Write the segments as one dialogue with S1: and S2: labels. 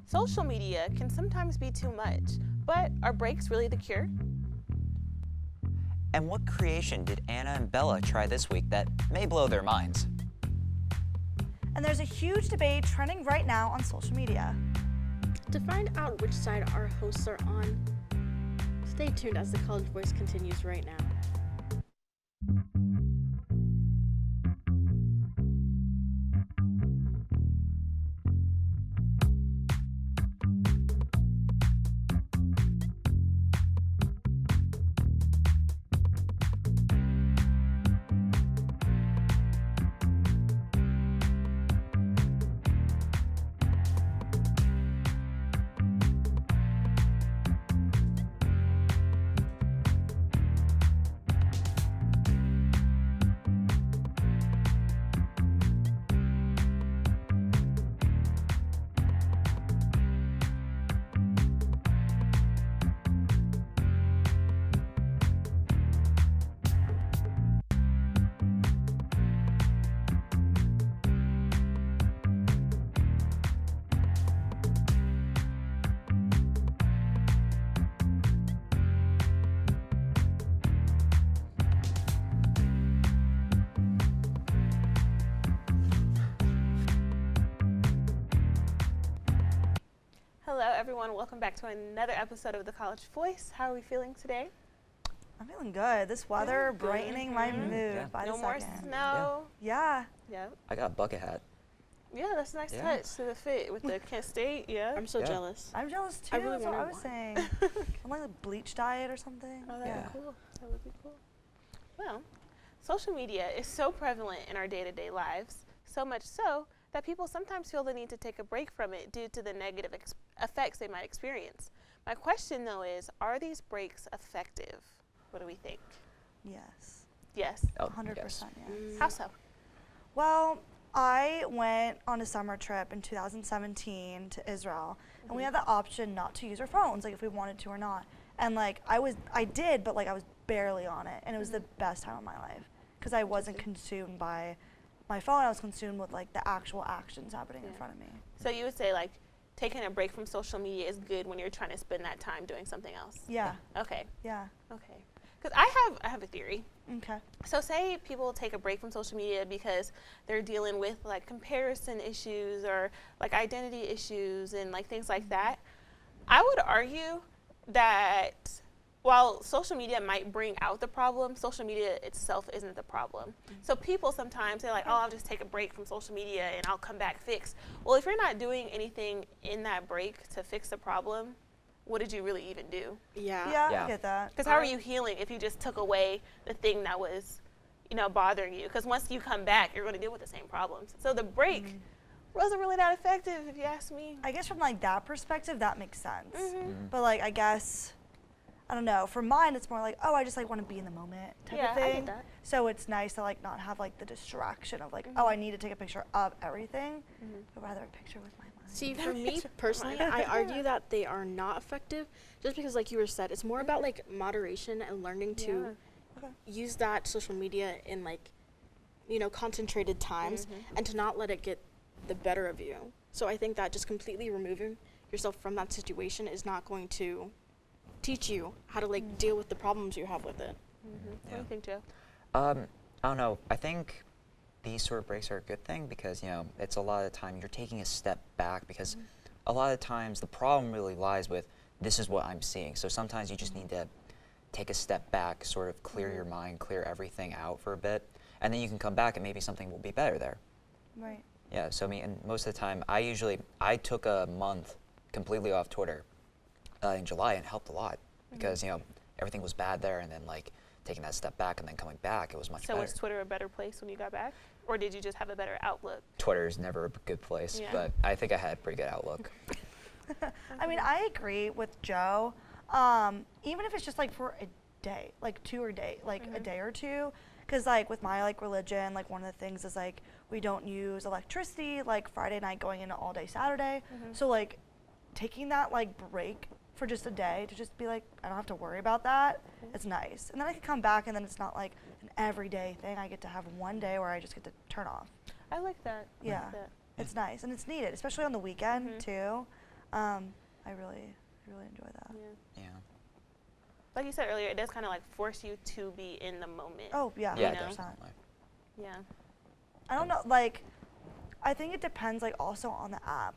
S1: Social media can sometimes be too much, but are breaks really the cure?
S2: And what creation did Anna and Bella try this week that may blow their minds?
S3: And there's a huge debate trending right now on social media.
S4: To find out which side our hosts are on, stay tuned as the College Voice continues right now.
S1: Hello, everyone. Welcome back to another episode of the College Voice. How are we feeling today?
S3: I'm feeling good. This weather brightening my mood
S2: Yeah.
S3: by
S1: No
S3: the
S1: more
S3: second.
S1: snow.
S3: Yeah.
S1: Yeah.
S2: I got a bucket hat.
S1: Yeah, that's a nice
S2: Yeah.
S1: touch to the fit with the Kent State. Yeah.
S4: I'm so
S2: Yeah.
S4: jealous.
S3: I'm jealous too.
S4: I really
S3: That's what I
S4: wanted
S3: was
S4: one.
S3: saying. I'm like a bleach diet or something.
S1: Oh, that'd
S2: Yeah.
S1: be cool. That would be cool. Well, social media is so prevalent in our day-to-day lives, so much so that people sometimes feel the need to take a break from it due to the negative effects they might experience. My question, though, is, are these breaks effective? What do we think?
S3: Yes.
S1: Yes.
S2: Oh,
S3: 100% yes.
S1: How so?
S3: Well, I went on a summer trip in 2017 to Israel, and we had the option not to use our phones, like if we wanted to or not. And like I did, but like I was barely on it, and it was the best time of my life because I wasn't consumed by my phone. I was consumed with like the actual actions happening in front of me.
S1: So you would say, like, taking a break from social media is good when you're trying to spend that time doing something else?
S3: Yeah.
S1: Okay.
S3: Yeah.
S1: Okay. Because I have a theory.
S3: Okay.
S1: So say people take a break from social media because they're dealing with like comparison issues or like identity issues and like things like that. I would argue that while social media might bring out the problem, social media itself isn't the problem. So people sometimes say like, oh, I'll just take a break from social media and I'll come back fixed. Well, if you're not doing anything in that break to fix the problem, what did you really even do?
S4: Yeah.
S3: Yeah,
S2: Yeah.
S3: I get that.
S1: Because how are you healing if you just took away the thing that was, bothering you? Because once you come back, you're going to deal with the same problems. So the break wasn't really that effective, if you ask me.
S3: I guess from like that perspective, that makes sense.
S1: Mm-hmm.
S3: But like, I guess, I don't know. For mine, it's more like, oh, I just like want to be in the moment type
S1: Yeah,
S3: of
S1: I
S3: thing.
S1: get that.
S3: So it's nice to like not have like the distraction of like, oh, I need to take a picture of everything, but rather a picture with my mind.
S4: See, for me personally, I argue that they are not effective just because, like you were said, it's more about like moderation and learning to use that social media in like, concentrated times and to not let it get the better of you. So I think that just completely removing yourself from that situation is not going to teach you how to like deal with the problems you have with it.
S1: What do you think, Joe?
S2: I don't know. I think these sort of breaks are a good thing because, it's a lot of the time you're taking a step back because a lot of times the problem really lies with this is what I'm seeing. So sometimes you just need to take a step back, sort of clear your mind, clear everything out for a bit, and then you can come back and maybe something will be better there.
S3: Right.
S2: Yeah, so and most of the time, I took a month completely off Twitter in July and it helped a lot because, everything was bad there and then like taking that step back and then coming back, it was much
S1: So
S2: better.
S1: was Twitter a better place when you got back? Or did you just have a better outlook?
S2: Twitter is never a good place,
S1: Yeah.
S2: but I think I had a pretty good outlook.
S3: I mean, I agree with Joe. Even if it's just like for a day, like a day or two, because like with my like religion, like one of the things is like we don't use electricity like Friday night going into all day Saturday. So like taking that like break for just a day to just be like, I don't have to worry about that. It's nice. And then I can come back and then it's not like an everyday thing. I get to have one day where I just get to turn off.
S1: I like that. I
S3: Yeah.
S1: like that.
S3: It's nice and it's needed, especially on the weekend too. I really enjoy that.
S1: Yeah.
S2: Yeah.
S1: Like you said earlier, it does kind of like force you to be in the moment.
S3: Oh yeah,
S2: Yeah,
S1: know?
S3: 100%.
S2: definitely.
S1: Yeah.
S3: I don't know, like, I think it depends, like, also on the app.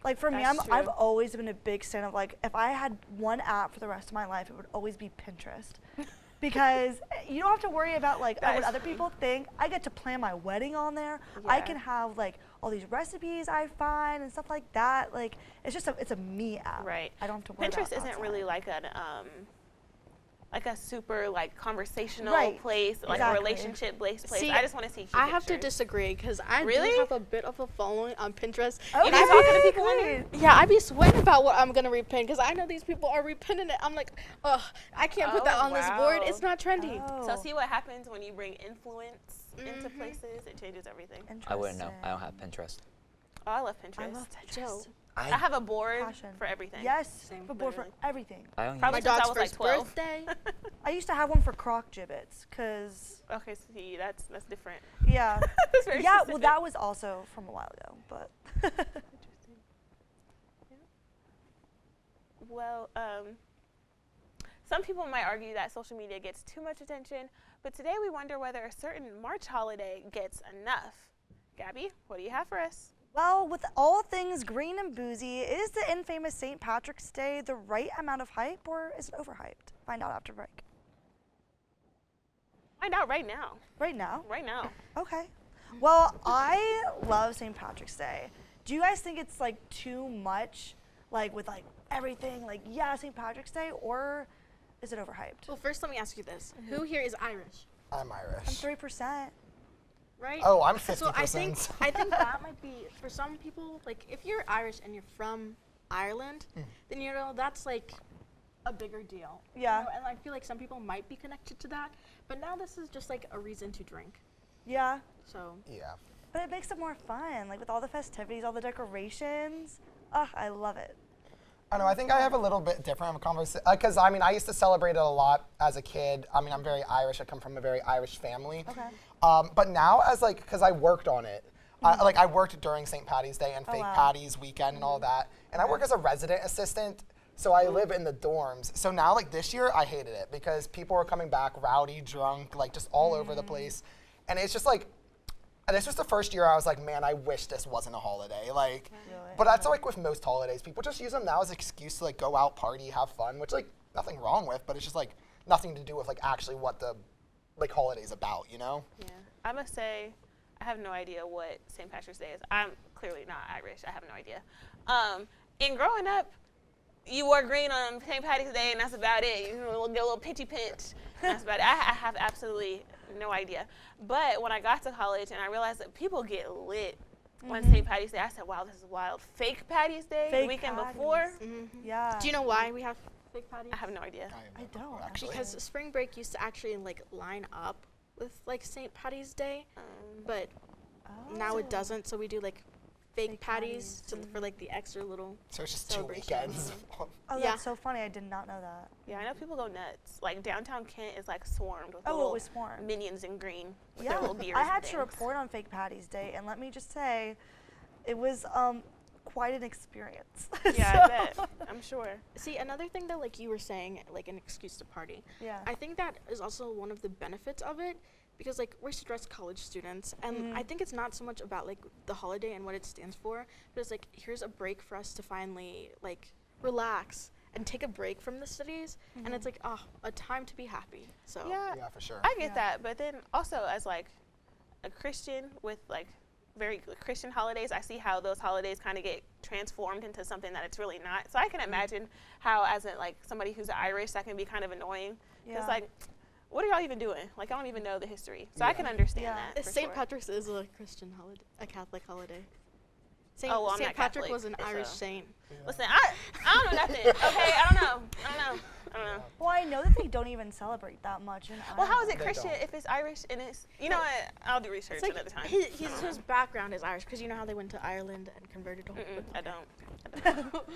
S3: Like, for me,
S1: That's
S3: I've
S1: true.
S3: always been a big fan of, like, if I had one app for the rest of my life, it would always be Pinterest. Because you don't have to worry about, like,
S1: That
S3: what
S1: is
S3: other
S1: true.
S3: people think. I get to plan my wedding on there. I
S1: Yeah.
S3: can have, like, all these recipes I find and stuff like that. Like, it's just it's a me app.
S1: Right.
S3: I don't have to worry
S1: Pinterest
S3: about
S1: isn't
S3: outside.
S1: really like a super like conversational
S3: Right.
S1: place, like
S3: Exactly.
S1: a relationship based place.
S4: See,
S1: I just want to see cute
S4: I have to
S1: pictures.
S4: disagree because I
S1: Really?
S4: do have a bit of a following on Pinterest.
S3: Okay.
S1: You be talking to people in there?
S4: Yeah, I be sweating about what I'm gonna repin because I know these people are repinning it. I'm like, ugh, I can't put that
S1: Oh,
S4: on this board.
S1: wow.
S4: It's not trendy.
S3: Oh.
S1: So see what happens when you bring influence into
S4: Mhm.
S1: places. It changes everything.
S2: I wouldn't know. I don't
S3: Interesting.
S2: have Pinterest.
S1: Oh, I love Pinterest.
S3: I love Pinterest.
S4: Joe.
S1: I have a board
S3: Passion.
S1: for everything.
S3: Yes,
S4: Same.
S3: a board for
S1: Literally.
S3: everything.
S2: I don't
S1: Probably
S2: use
S4: My
S1: since I
S4: dog's
S1: was like
S4: first
S1: 12.
S4: birthday.
S3: I used to have one for croc gibbets, cause
S1: Okay, see, that's different.
S3: yeah,
S1: That's very
S3: yeah. Well,
S1: specific.
S3: that was also from a while ago, but
S1: Interesting. Yeah. Well, some people might argue that social media gets too much attention, but today we wonder whether a certain March holiday gets enough. Gabby, what do you have for us?
S3: well, with all things green and boozy, is the infamous St. Patrick's Day the right amount of hype, or is it overhyped? Find out after break.
S1: Find out right now.
S3: Right now.
S1: Right now.
S3: Okay. Well, I love St. Patrick's Day. Do you guys think it's like too much, like with like everything, like yeah, St. Patrick's Day, or is it overhyped?
S4: Well, first let me ask you this: Who here is Irish?
S5: I'm
S3: I'm
S5: Irish.
S3: 3%.
S4: Right?
S5: Oh, I'm 50%.
S4: So I think that might be for some people. Like, if you're Irish and you're from Ireland, then you know that's like a bigger deal. you
S3: Yeah.
S4: know, and I feel like some people might be connected to that. But now this is just like a reason to drink.
S3: Yeah.
S4: So
S5: Yeah.
S3: But it makes it more fun, like with all the festivities, all the decorations. Ugh, I love it.
S5: I know. I think I have a little bit different of a conversation because I mean I used to celebrate it a lot as a kid. I mean I'm very Irish. I come from a very Irish family.
S3: Okay.
S5: But now as like because I worked on it, like I worked during St. Patty's Day and
S3: Oh,
S5: Fake
S3: wow.
S5: Patty's weekend and all that, and I work as a resident assistant. So I live in the dorms. So now like this year I hated it because people were coming back rowdy, drunk, like just all over the place, and it's just like. And this was the first year I was like, man, I wish this wasn't a holiday. Like,
S3: Really?
S5: but that's like with most holidays, people just use them now as an excuse to like go out, party, have fun, which like nothing wrong with, but it's just like nothing to do with like actually what the like holiday's about, you know?
S1: Yeah. I must say, I have no idea what St. Patrick's Day is. I'm clearly not Irish. I have no idea. In growing up, you wore green on St. Patty's Day, and that's about it. You know, get a little pitchy pinch. And that's about it. I have absolutely no idea. But when I got to college and I realized that people get lit on St. Patty's Day, I said, wow, this is wild. Fake Patty's Day, the
S3: Fake
S1: weekend
S3: patties.
S1: before?
S3: Yeah.
S4: do you know why we have fake patties?
S1: I have no idea.
S3: I don't,
S5: actually.
S4: Because spring break used to actually like line up with like St. Patty's Day, but now it doesn't. So we do like fake
S3: Fake
S4: patties for like the extra little.
S5: So it's just 2
S4: Celebration.
S5: weekends.
S3: Oh,
S4: Yeah.
S3: that's so funny. I did not know that.
S1: Yeah, I know people go nuts. Like downtown Kent is like swarmed with
S3: Oh, it
S1: little
S3: was swarmed.
S1: minions in green with
S3: Yeah.
S1: their little beers.
S3: I
S1: and
S3: had to
S1: things.
S3: report on Fake Patty's Day, and let me just say, it was quite an experience.
S1: Yeah,
S3: So-
S1: I bet. I'm sure.
S4: See, another thing that like you were saying, like an excuse to party.
S3: Yeah.
S4: I think that is also one of the benefits of it because like we're stressed college students and I think it's not so much about like the holiday and what it stands for, but it's like here's a break for us to finally like relax and take a break from the studies and it's like a time to be happy. So
S1: Yeah,
S5: Yeah, for sure.
S1: I get
S3: Yeah.
S1: that. But then also as like a Christian with like very Christian holidays, I see how those holidays kind of get transformed into something that it's really not. So I can imagine how as a, like somebody who's Irish, that can be kind of annoying.
S3: Yeah.
S1: It's like, what are y'all even doing? Like I don't even know the history. So I can understand
S3: Yeah.
S1: that. for
S4: St.
S1: sure.
S4: Patrick's is a Christian holiday, a Catholic holiday.
S1: Oh, well, I'm
S4: St.
S1: not
S4: Patrick
S1: Catholic,
S4: was an Irish
S1: so-
S4: saint.
S1: Listen, I don't know nothing. Okay, I don't know. I don't know.
S3: Well, I know that they don't even celebrate that much in
S1: Well, how is
S3: Ireland.
S1: it
S5: They
S1: Christian
S5: don't.
S1: if it's Irish and it's, you know what? I'll do research
S4: It's like
S1: another time.
S4: his background is Irish because you know how they went to Ireland and converted to.
S1: I don't.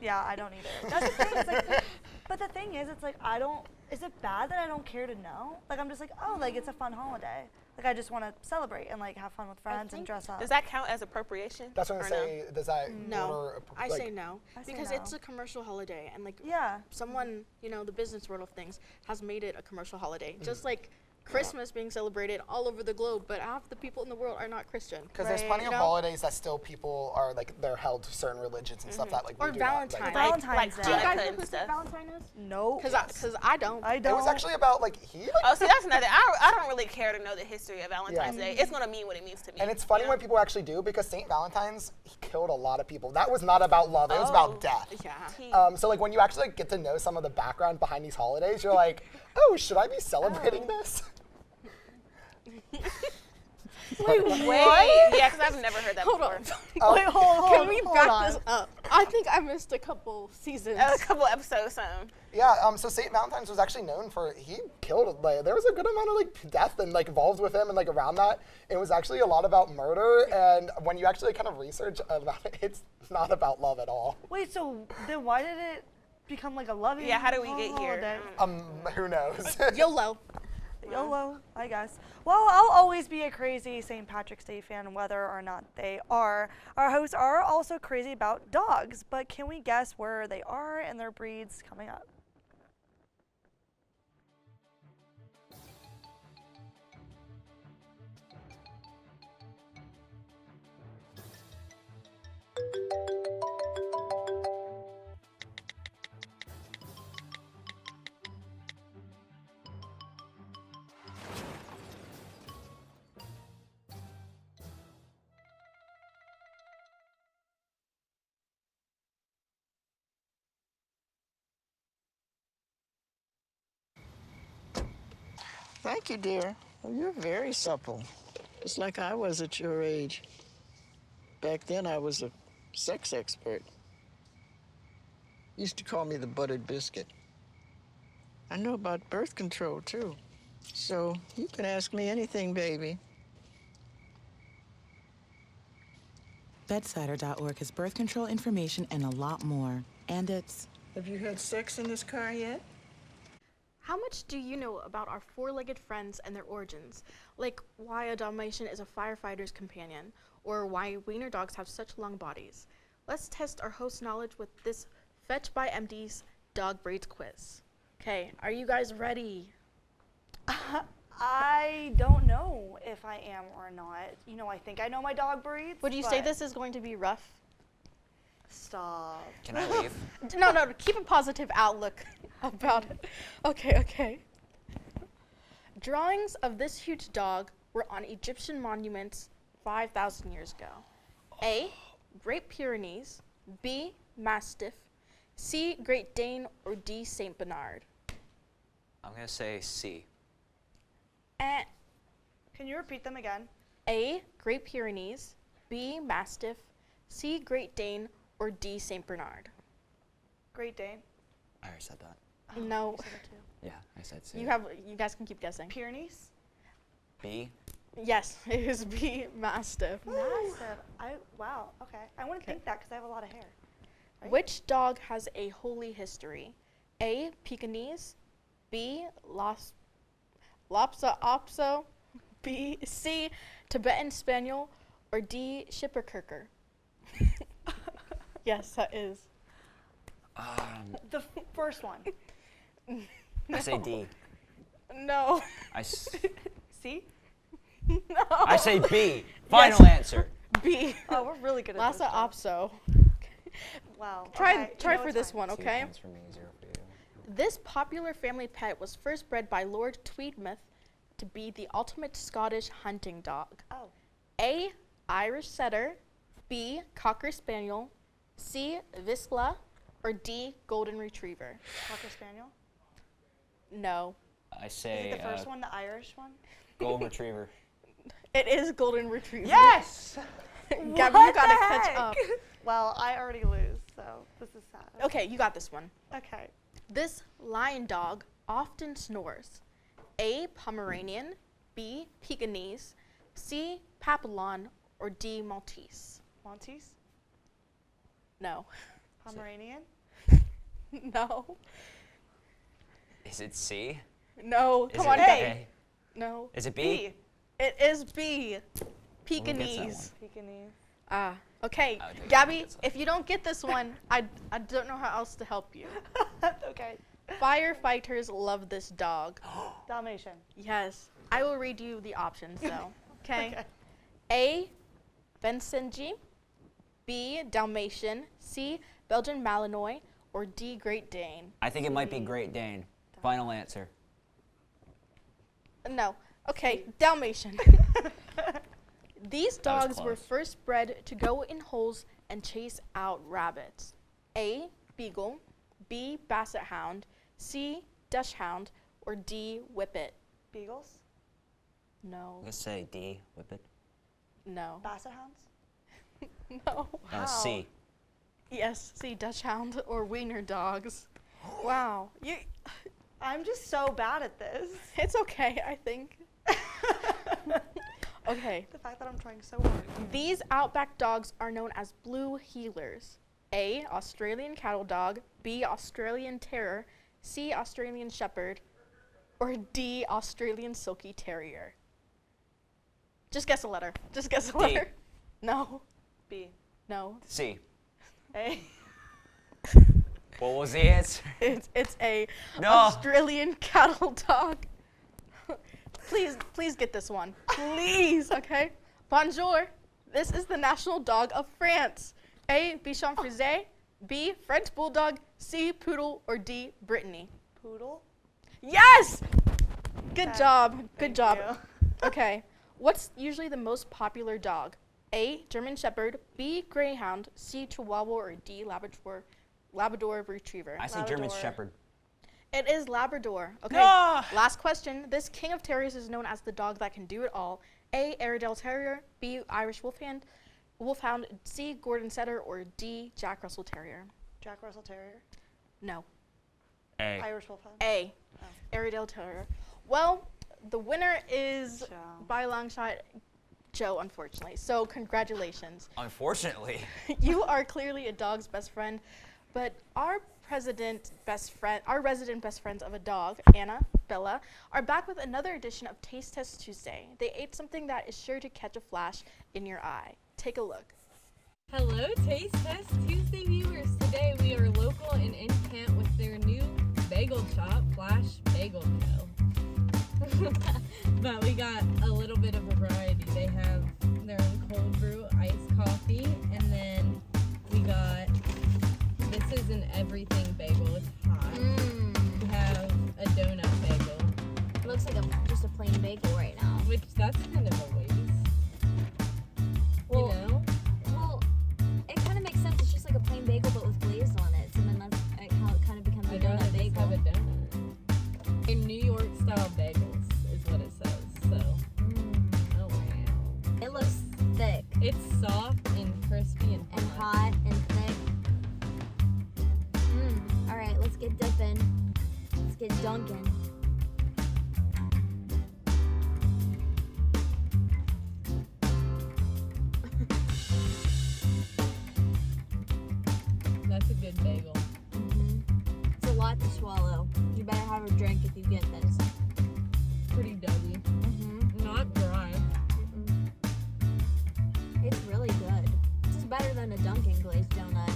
S3: Yeah, I don't either. That's the thing. It's like, but the thing is, it's like I don't. Is it bad that I don't care to know? Like I'm just like, oh, like it's a fun holiday. Like I just want to celebrate and like have fun with friends and
S4: think-
S3: dress up.
S1: Does that count as appropriation?
S5: That's what I'm
S1: or
S5: saying. Does that
S4: No,
S5: order,
S4: I
S5: like,
S4: say no
S3: I say
S4: because
S3: no.
S4: it's a commercial holiday, and like
S3: Yeah.
S4: someone, you know, the business world of things has made it a commercial holiday. Just like Christmas being celebrated all over the globe, but half the people in the world are not Christian.
S5: Because there's
S3: Right.
S5: plenty
S4: You
S5: of
S4: know?
S5: holidays that still people are like they're held to certain religions and stuff that like
S4: Or
S5: we do not, like-
S4: Valentine's.
S3: Valentine's
S1: like
S3: Day.
S4: Do you guys
S1: Hanukkah
S4: know
S1: and
S4: who
S1: stuff.
S4: St. Valentine is?
S3: No.
S4: Because I don't.
S3: I
S5: It
S3: don't.
S5: was actually about like he like,
S1: Oh, see, that's another. I don't really care to know the history of Valentine's
S5: Yeah.
S1: Day. It's gonna mean what it means to me.
S5: and it's funny
S1: you know?
S5: when people actually do because Saint Valentine's he killed a lot of people. That was not about love; it was
S1: Oh.
S5: about death.
S4: Yeah.
S1: Tea.
S5: So like when you actually like, get to know some of the background behind these holidays, you're like, oh, should I be celebrating this?
S4: Wait,
S1: Wait, yeah, because I've never heard that
S4: Hold
S1: before.
S4: on.
S3: Wait, hold
S4: Can we
S3: hold
S4: back
S3: on.
S4: this up? I think I missed a couple seasons.
S1: A couple episodes,
S5: Yeah. So Saint Valentine's was actually known for he killed like there was a good amount of like death and like involved with him and like around that. It was actually a lot about murder and when you actually kind of research about it, it's not about love at all.
S3: Wait, so then why did it become like a loving?
S1: Yeah, how did we get here?
S3: holiday?
S5: Who knows?
S4: YOLO.
S3: YOLO, I guess. Well, I'll always be a crazy St. Patrick's Day fan, whether or not they are. Our hosts are also crazy about dogs, but can we guess where they are and their breeds coming up?
S6: Thank you, dear. Well, you're very supple, just like I was at your age. Back then, I was a sex expert. Used to call me the buttered biscuit. I know about birth control, too. So you can ask me anything, baby.
S7: Bedsider.org has birth control information and a lot more. And it's
S6: Have you had sex in this car yet?
S4: How much do you know about our four-legged friends and their origins? Like why a Dalmatian is a firefighter's companion, or why wiener dogs have such long bodies. Let's test our host knowledge with this Fetch by MD's Dog Breeds quiz. Okay, are you guys ready?
S3: I don't know if I am or not. You know, I think I know my dog breeds.
S4: Would you say
S3: but-
S4: this is going to be rough?
S3: Stop.
S2: Can I leave?
S4: No, keep a positive outlook about it. Okay. Drawings of this huge dog were on Egyptian monuments 5,000 years ago. A, Great Pyrenees, B, Mastiff, C, Great Dane, or D, Saint Bernard.
S2: I'm gonna say C.
S4: Eh.
S3: Can you repeat them again?
S4: A, Great Pyrenees, B, Mastiff, C, Great Dane, or D, Saint Bernard.
S3: Great Dane.
S2: I already said that.
S4: No,
S2: Yeah, I said C.
S4: you guys can keep guessing.
S3: Pyrenees?
S2: B.
S4: Yes, it is B, Mastiff.
S3: Massive. Wow, okay. I wouldn't think that because I have a lot of hair. Right?
S4: Which dog has a holy history? A, Pekingese, B, Lhasa Apso, B, C, Tibetan Spaniel, or D, Schipperkerker? Yes, that is.
S3: The first one.
S2: I say D.
S4: No.
S2: I, s-
S3: See?
S2: I say B. Final answer.
S4: B,
S3: Oh, we're really good at
S4: Lhasa
S3: this.
S4: Apso.
S3: Wow.
S4: Try
S3: okay, you
S4: try
S3: know
S4: for
S3: it's
S4: this
S3: fine.
S4: one,
S2: 2
S4: okay?
S2: points for me, 0 for you.
S4: This popular family pet was first bred by Lord Tweedmouth to be the ultimate Scottish hunting dog.
S3: Oh.
S4: A, Irish Setter, B, Cocker Spaniel, C, Vizsla, or D, Golden Retriever.
S3: Cocker Spaniel?
S4: No,
S2: I
S3: Is
S2: say
S3: it the first one, the Irish one?
S2: Golden Retriever.
S4: it is Golden Retriever.
S3: Yes!
S4: Gabby, you
S3: What
S4: gotta
S3: the
S4: catch
S3: heck?
S4: up.
S3: Well, I already lose, so this is sad.
S4: Okay, you got this one.
S3: Okay.
S4: This lion dog often snores. A, Pomeranian, B, Pekingese, C, Papillon, or D, Maltese.
S3: Maltese?
S4: No.
S3: Pomeranian?
S4: No.
S2: Is it C?
S4: No.
S2: Is
S4: Come
S2: it
S4: on,
S2: A?
S4: No.
S2: Is it B?
S3: B.
S4: It is B.
S2: Who gets that
S4: Pekingese.
S1: Pekingese.
S4: Okay,
S2: I would take
S4: Gabby,
S2: it.
S4: if you don't get this one, I don't know how else to help you.
S3: Okay.
S4: Firefighters love this dog.
S3: Dalmatian.
S4: Yes. I will read you the options though. Okay.
S3: Okay.
S4: A. Vincenji. B. Dalmatian. C. Belgian Malinois. Or D. Great Dane.
S2: I think it might be Great Dane. Final answer.
S4: No. Okay, Dalmatian. These
S2: That was
S4: dogs were
S2: close.
S4: first bred to go in holes and chase out rabbits. A. Beagle. B. Basset Hound. C. Dachshund. Or D. Whippet.
S3: Beagles.
S4: No.
S2: Let's say D. Whip it.
S4: No.
S3: Basset hounds.
S4: No.
S2: C.
S4: Yes, C. Dachshund or Wiener dogs. Wow.
S3: I'm just so bad at this.
S4: It's okay, I think. Okay.
S3: The fact that I'm trying so hard.
S4: These Outback dogs are known as blue heelers. A. Australian cattle dog. B. Australian Terror. C. Australian Shepherd. Or D. Australian Silky Terrier. Just guess a letter. Just guess a
S2: D.
S4: letter. No.
S3: B.
S4: No.
S2: C.
S3: A.
S2: What was the answer?
S4: It's a
S2: No.
S4: Australian cattle dog. Please get this one. Please, okay? Bonjour. This is the national dog of France. A. Bichon Frise. B. French Bulldog. C. Poodle. Or D. Brittany.
S3: Poodle.
S4: Yes! Good
S3: Okay,
S4: job. Good
S3: thank
S4: job.
S3: you.
S4: Okay. What's usually the most popular dog? A. German Shepherd. B. Greyhound. C. Chihuahua. Or D. Labrador Retriever.
S2: I say German
S3: Labrador.
S2: Shepherd.
S4: It is Labrador. Okay.
S2: No!
S4: Last question. This king of terriers is known as the dog that can do it all. A. Airedale Terrier. B. Irish Wolfhound. C. Gordon Setter. Or D. Jack Russell Terrier.
S3: Jack Russell Terrier.
S4: No.
S2: A.
S3: Irish Wolfhound.
S4: A.
S3: Oh.
S4: Airedale Terrier. Well, the winner is
S3: Joe.
S4: by a long shot Joe, unfortunately. So congratulations.
S2: Unfortunately.
S4: You are clearly a dog's best friend, but our resident best friends of a dog, Anna, Bella, are back with another edition of Taste Test Tuesday. They ate something that is sure to catch a flash in your eye. Take a look.
S8: Hello, Taste Test Tuesday viewers. Today we are local and in Kent with their new bagel shop, Flash Bagel Co. But we got a little bit of a variety. They have their own cold brew iced coffee, and then we got, this is an everything bagel. It's hot. We have a donut bagel,
S9: It looks like just a plain bagel right now.
S8: which that's kind of a waste.
S9: Well,
S8: You know?
S9: Well, it kind of makes sense. It's just like a plain bagel but with glaze on it. So then that's like how it kind of becomes a
S8: I'd rather
S9: donut
S8: just
S9: bagel.
S8: have a donut. In New York style bagels is what it says. So, oh wow.
S9: It looks thick
S8: It's soft and crispy and
S9: and hot and thick. All right, let's get dipping. Let's get dunking.
S8: That's a good bagel.
S9: It's a lot to swallow. You better have a drink if you get this.
S8: Pretty doughy. Not dry.
S9: It's really good. This is better than a Dunkin' glazed donut.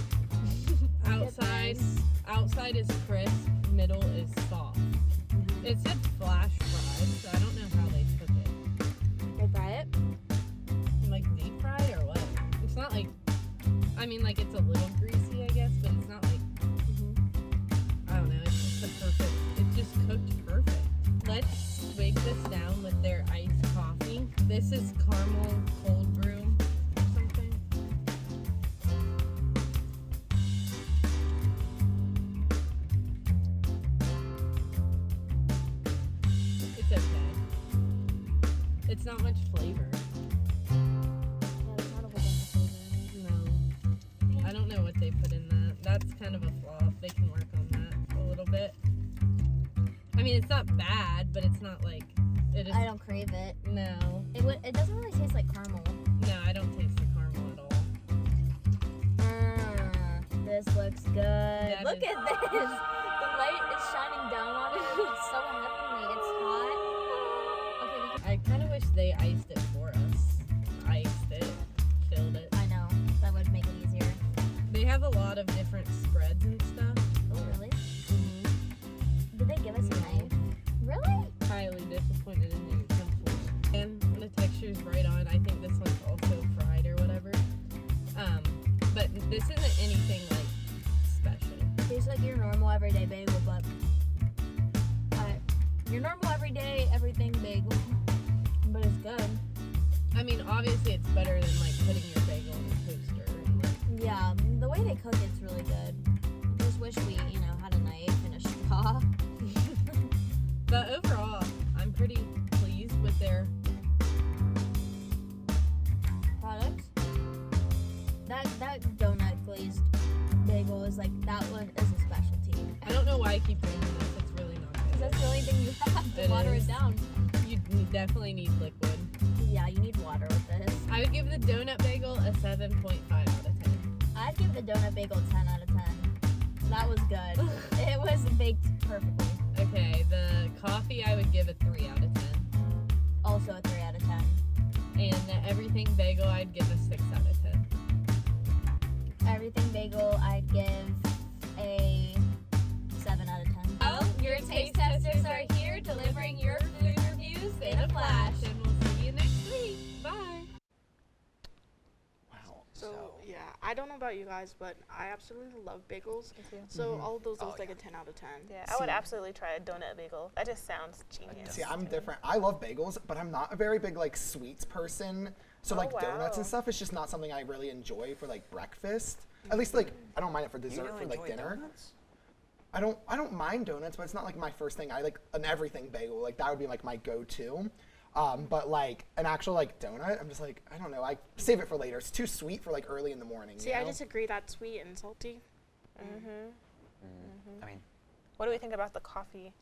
S8: Outside is crisp, middle is soft. It said flash fried, so I don't know how they cook it.
S9: They fry it?
S8: Like deep fried or what? It's not like, I mean, like it's a little greasy, I guess, but it's not like, I don't know, it's just the perfect, it's just cooked perfect. Let's swig this down with their iced coffee. This is caramel cold brew or something. It's okay. It's not much flavor.
S9: Yeah, there's not a whole bunch of flavor in it.
S8: No. I don't know what they put in that. That's kind of a flaw. They can work on that a little bit. I mean, it's not bad, but it's not like it is.
S9: I don't crave it.
S8: No,
S9: It doesn't really taste like caramel.
S8: no, I don't taste the caramel at all.
S9: This looks good.
S8: That
S9: Look
S8: is-
S9: at this. The light is shining down on it. It's so heavenly. It's hot. Okay, we can
S8: I kind of wish they iced it for us. Iced it, filled it.
S9: I know. That would make it easier.
S8: They have a lot of different spreads and stuff.
S9: Oh, really? Did they give us a knife? Really?
S8: Highly disappointed in you, unfortunately. And when the texture's right on, I think this one's also fried or whatever. But this isn't anything like special.
S9: Tastes like your normal everyday bagel, but your normal everyday everything bagel. But it's good.
S8: I mean, obviously it's better than like putting your bagel in a toaster. And, like,
S9: Yeah, the way they cook it's really good. Just wish we, had a knife and a straw.
S8: but overall, I'm pretty pleased with their.
S9: Products. That donut glazed bagel is like that one is a specialty.
S8: I don't know why I keep drinking this. It's really not good.
S9: That's the only thing you have to
S8: It
S9: water
S8: is.
S9: it down.
S8: You definitely need liquid.
S9: Yeah, you need water with this.
S8: I would give the donut bagel a 7.5 out of 10.
S9: I'd give the donut bagel 10 out of 10. That was good. It was baked perfectly.
S8: Okay, the coffee I would give a 3 out of 10.
S9: Also a 3 out of 10.
S8: And the everything bagel I'd give a 6 out of 10.
S9: Everything bagel I'd give a 7 out of 10.
S8: Well,
S9: your taste testers are here delivering your food reviews in a flash.
S8: And we'll see you next week. Bye.
S5: Wow.
S4: So yeah, I don't know about you guys, but I absolutely love bagels. So all of those
S5: Oh,
S4: looks like a 10 out of 10.
S1: Yeah, I would absolutely try a donut bagel. That just sounds genius.
S5: See, I'm different. I love bagels, but I'm not a very big like sweets person. So like donuts
S1: wow.
S5: and stuff is just not something I really enjoy for like breakfast. At least like I don't mind it for
S2: You
S5: dessert
S2: really
S5: for like
S2: enjoy
S5: dinner.
S2: donuts?
S5: I don't mind donuts, but it's not like my first thing. I like an everything bagel. Like that would be like my go-to. But like an actual like donut, I'm just like I don't know. I save it for later. It's too sweet for like early in the morning.
S4: See,
S5: you
S4: I
S5: know?
S4: disagree. That's sweet and salty.
S2: I mean,
S1: What do we think about the coffee?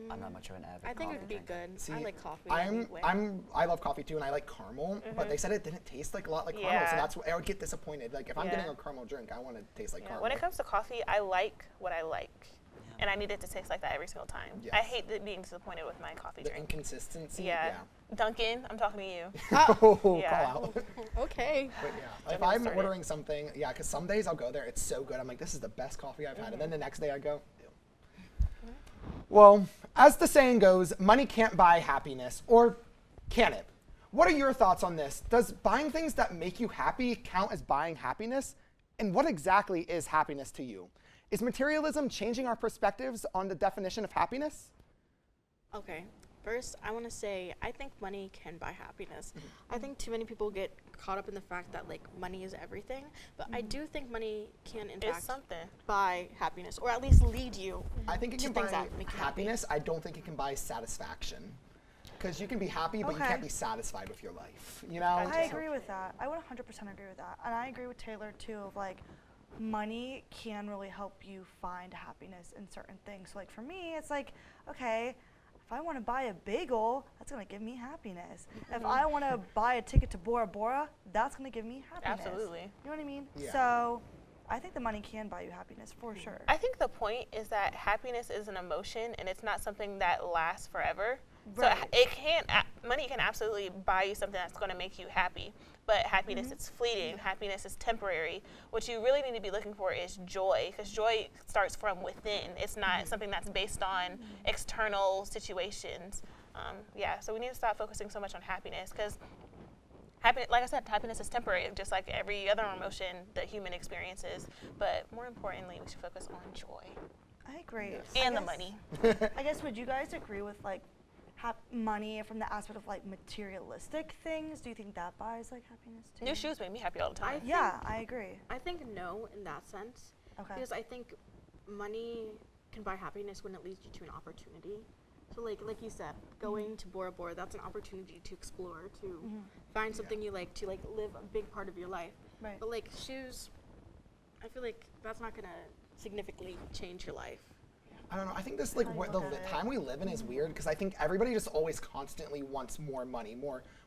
S2: I'm not much of an avid
S4: I think it would be
S2: coffee drinker.
S4: good.
S5: See,
S4: I like coffee.
S5: I love coffee too, and I like caramel. But they said it didn't taste like a lot like caramel, so
S1: Yeah.
S5: that's why I would get disappointed. Like if I'm
S1: Yeah.
S5: getting a caramel drink, I want to taste like
S1: Yeah.
S5: caramel.
S1: When it comes to coffee, I like what I like. And I need it to taste like that every single time. I
S5: Yes.
S1: hate being disappointed with my coffee
S5: the
S1: drink.
S5: inconsistency.
S1: Yeah. Duncan, I'm talking to you.
S5: Oh,
S1: Yeah.
S5: call out.
S4: Okay.
S5: But yeah,
S1: Don't
S5: if
S1: get me
S5: I'm
S1: started.
S5: ordering something, yeah, because some days I'll go there, it's so good. I'm like, this is the best coffee I've had. And then the next day I go, ew. Well, as the saying goes, money can't buy happiness, or can it? What are your thoughts on this? Does buying things that make you happy count as buying happiness? And what exactly is happiness to you? Is materialism changing our perspectives on the definition of happiness?
S4: Okay. First, I want to say I think money can buy happiness. I think too many people get caught up in the fact that like money is everything, but I do think money can in
S1: It's
S4: fact
S1: something.
S4: buy happiness, or at least lead you.
S5: I think it
S4: to
S5: can
S4: things
S5: buy
S4: that make you happy.
S5: happiness. I don't think it can buy satisfaction. Because you can be happy, but you
S3: Okay.
S5: can't be satisfied with your life. You know?
S3: I
S5: So-
S3: agree with that. I would 100% agree with that. And I agree with Taylor too of like money can really help you find happiness in certain things. So like for me, it's like, okay, if I want to buy a bagel, that's going to give me happiness. If I want to buy a ticket to Bora Bora, that's going to give me happiness.
S1: Absolutely.
S3: You know what I mean?
S5: Yeah.
S3: So I think the money can buy you happiness for sure.
S1: I think the point is that happiness is an emotion and it's not something that lasts forever.
S3: Right.
S1: So it can money can absolutely buy you something that's going to make you happy, but happiness is fleeting. Happiness is temporary. What you really need to be looking for is joy, because joy starts from within. It's not something that's based on external situations. So we need to stop focusing so much on happiness, because like I said, happiness is temporary, just like every other emotion that human experiences. But more importantly, we should focus on joy
S3: I agree.
S1: and
S3: I
S1: the
S3: guess-
S1: money.
S3: I guess would you guys agree with like money from the aspect of like materialistic things? Do you think that buys like happiness too?
S1: New shoes make me happy all the time.
S3: Yeah, I agree.
S4: I think no in that sense.
S3: Okay.
S4: Because I think money can buy happiness when it leads you to an opportunity. So like you said, going to Bora Bora, that's an opportunity to explore, to find something you like, to like live a big part of your life.
S3: Right.
S4: But like shoes, I feel like that's not gonna significantly change your life.
S5: I don't know. I think this like
S3: How you
S5: what the
S3: look at it.
S5: time we live in is weird because I think everybody just always constantly wants more money.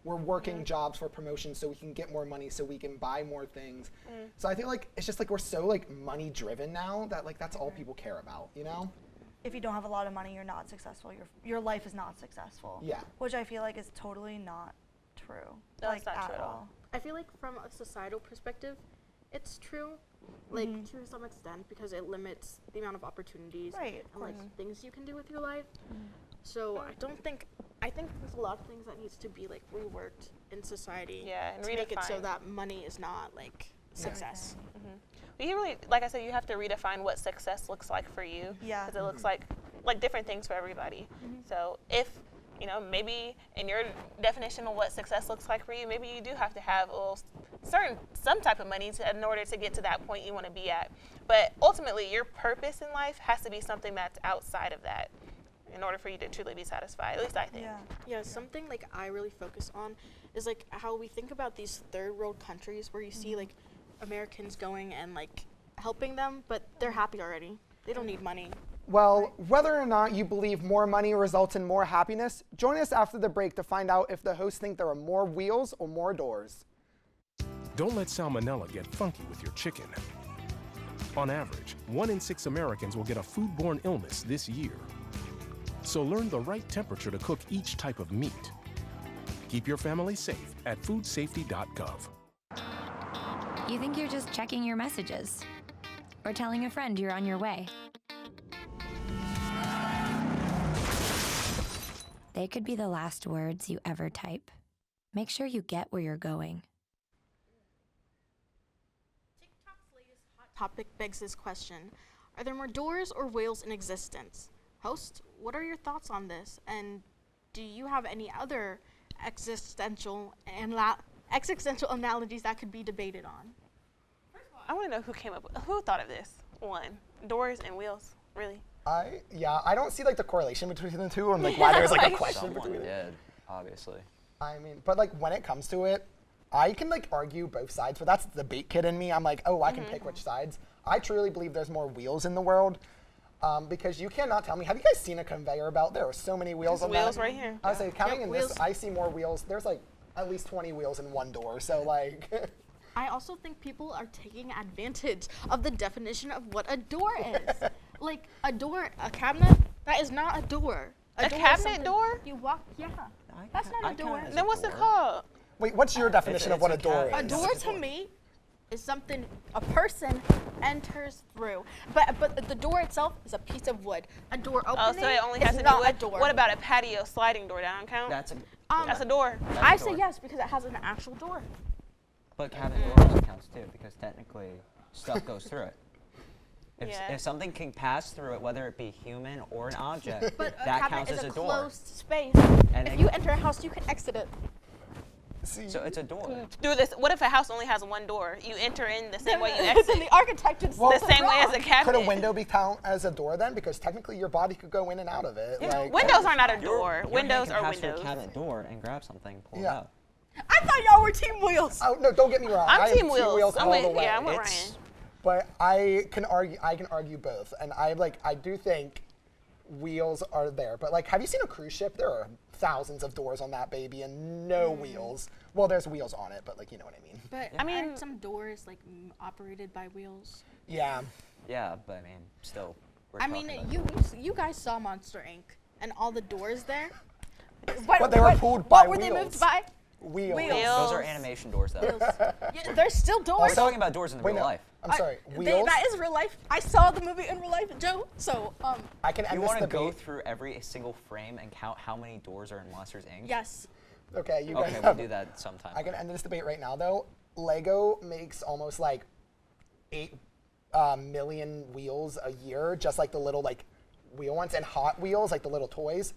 S5: We're working jobs for promotion so we can get more money so we can buy more things. So I feel like it's just like we're so like money driven now that like that's all people care about, you know?
S3: if you don't have a lot of money, you're not successful. Your life is not successful.
S5: Yeah.
S3: Which I feel like is totally not true.
S1: No,
S3: like
S1: it's not true at all.
S4: I feel like from a societal perspective, it's true, like to some extent, because it limits the amount of opportunities
S3: Right, of
S4: and like
S3: course.
S4: things you can do with your life. So I think there's a lot of things that needs to be like reworked in society.
S1: Yeah, and
S4: to make it so
S1: redefined.
S4: that money is not like success.
S1: You really, like I said, you have to redefine what success looks like for you.
S3: Yeah.
S1: Because it looks like different things for everybody. So if, you know, maybe in your definition of what success looks like for you, maybe you do have to have a little some type of money in order to get to that point you want to be at. But ultimately, your purpose in life has to be something that's outside of that in order for you to truly be satisfied. At least I think.
S3: Yeah.
S4: Yeah, something like I really focus on is like how we think about these third world countries where you see like Americans going and like helping them, but they're happy already. They don't need money.
S5: Well, whether or not you believe more money results in more happiness, join us after the break to find out if the hosts think there are more wheels or more doors.
S10: Don't let salmonella get funky with your chicken. On average, 1 in 6 Americans will get a foodborne illness this year. So learn the right temperature to cook each type of meat. Keep your family safe at foodsafety.gov.
S11: You think you're just checking your messages or telling a friend you're on your way. They could be the last words you ever type. Make sure you get where you're going.
S4: TikTok's latest hot topic begs this question: are there more doors or whales in existence? Host, what are your thoughts on this? And do you have any other existential analogies that could be debated on?
S1: I want to know who thought of this one. Doors and wheels, really.
S5: I don't see like the correlation between the two and like why there's like a question
S2: Someone
S5: between it.
S2: did, obviously.
S5: I mean, but like when it comes to it, I can like argue both sides, but that's the debate kid in me. I'm like, oh, I can pick which sides. I truly believe there's more wheels in the world because you cannot tell me. Have you guys seen a conveyor belt? There are so many wheels on
S1: Wheels
S5: that.
S1: right here.
S5: I would say counting
S4: Yep,
S5: in
S4: wheels.
S5: this, I see more wheels. There's like at least 20 wheels in one door. So like,
S4: I also think people are taking advantage of the definition of what a door is. Like a door, a cabinet, that is not a door.
S1: A
S4: door is
S1: cabinet
S4: something
S1: door?
S4: You walk, yeah. That's not a door.
S1: Then what's it called?
S5: wait, what's your definition of
S2: it's
S5: what
S2: a
S5: a door
S2: cabinet.
S5: is?
S4: A door to me is something a person enters through. But the door itself is a piece of wood. A door
S1: Oh,
S4: opening
S1: so it only
S4: is
S1: has to do
S4: not
S1: with
S4: a door.
S1: What about a patio sliding door? That don't count?
S2: That's
S1: That's a door.
S4: I
S2: a
S4: say
S2: door.
S4: yes because it has an actual door.
S2: But cabinet door also counts too, because technically stuff goes through it.
S1: Yeah.
S2: If something can pass through it, whether it be human or an object,
S4: But a
S2: that
S4: cabinet
S2: counts
S4: is
S2: as
S4: a
S2: a door.
S4: closed space.
S2: And
S4: If
S2: then
S4: you enter a house, you can exit it.
S5: See,
S2: so it's a door.
S1: Do this. What if a house only has one door? You enter in the same way you
S4: Then
S1: exit.
S4: the architect is
S1: The same way as a cabinet.
S5: could a window be count as a door then? Because technically your body could go in and out of it. Like,
S1: Windows are not a door.
S2: Your hand
S1: Windows
S2: can
S1: are
S2: pass through
S1: windows.
S2: a cabinet door and grab something, pull it
S5: Yeah.
S2: out.
S4: I thought y'all were Team Wheels.
S5: Oh no! Don't get me wrong.
S1: I'm
S5: I am
S1: team wheels. I'm
S5: all
S1: with,
S5: the way.
S1: yeah, I'm with
S2: It's-
S1: Ryan.
S5: But I can argue both, and I do think wheels are there. But like, have you seen a cruise ship? There are thousands of doors on that baby and no wheels. Well, there's wheels on it, but like, you know what I mean.
S4: But
S1: I mean-
S4: aren't some doors like operated by wheels?
S5: Yeah.
S2: Yeah, but I mean, still. We're
S4: I mean,
S2: talking about-
S4: you guys saw Monster Inc. and all the doors there.
S5: But they were pulled by
S4: What were they
S5: wheels.
S4: moved by?
S5: Wheels.
S4: Wheels.
S2: Those are animation doors, though.
S4: Wheels. Yeah, there's still
S2: We're
S4: doors.
S2: talking about doors in
S5: Wait,
S2: real
S5: no.
S2: life.
S5: I'm sorry.
S4: They-
S5: Wheels.
S4: that is real life. I saw the movie in real life, Joe. So
S5: I can end
S2: You
S5: this
S2: want to go
S5: debate.
S2: through every single frame and count how many doors are in Monsters Inc.?
S4: yes.
S5: Okay, you guys
S2: Okay, we'll
S5: have
S2: do that sometime.
S5: I can end this debate right now, though. Lego makes almost like 8 million wheels a year, just like the little like wheel ones, and Hot Wheels, like the little toys.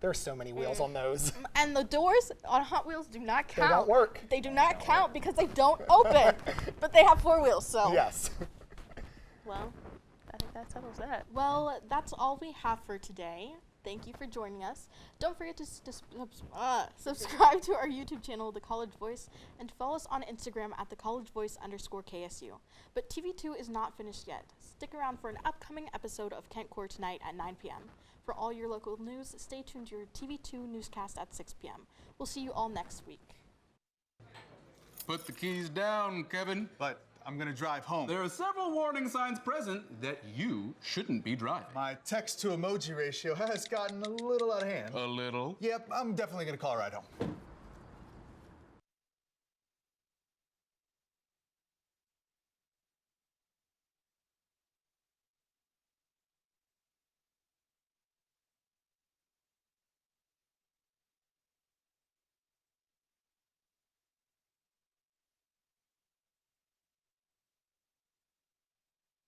S5: There's so many wheels on those.
S4: And the doors on Hot Wheels do not count.
S5: don't work.
S4: They do not count because they don't open. But they have 4 wheels. So.
S5: Yes.
S1: Well, I think that settles that.
S4: Well, that's all we have for today. Thank you for joining us. Don't forget to subscribe to our YouTube channel, The College Voice, and follow us on Instagram at thecollegevoice_KSU. But TV2 is not finished yet. Stick around for an upcoming episode of Kent Core tonight at 9 p.m. For all your local news, stay tuned to your TV2 newscast at 6 p.m. We'll see you all next week.
S12: Put the keys down, Kevin.
S13: But
S12: I'm gonna drive home.
S13: There are several warning signs present that you shouldn't be driving.
S12: My text to emoji ratio has gotten a little out of hand.
S13: A little?
S12: Yep, I'm definitely gonna call a ride home.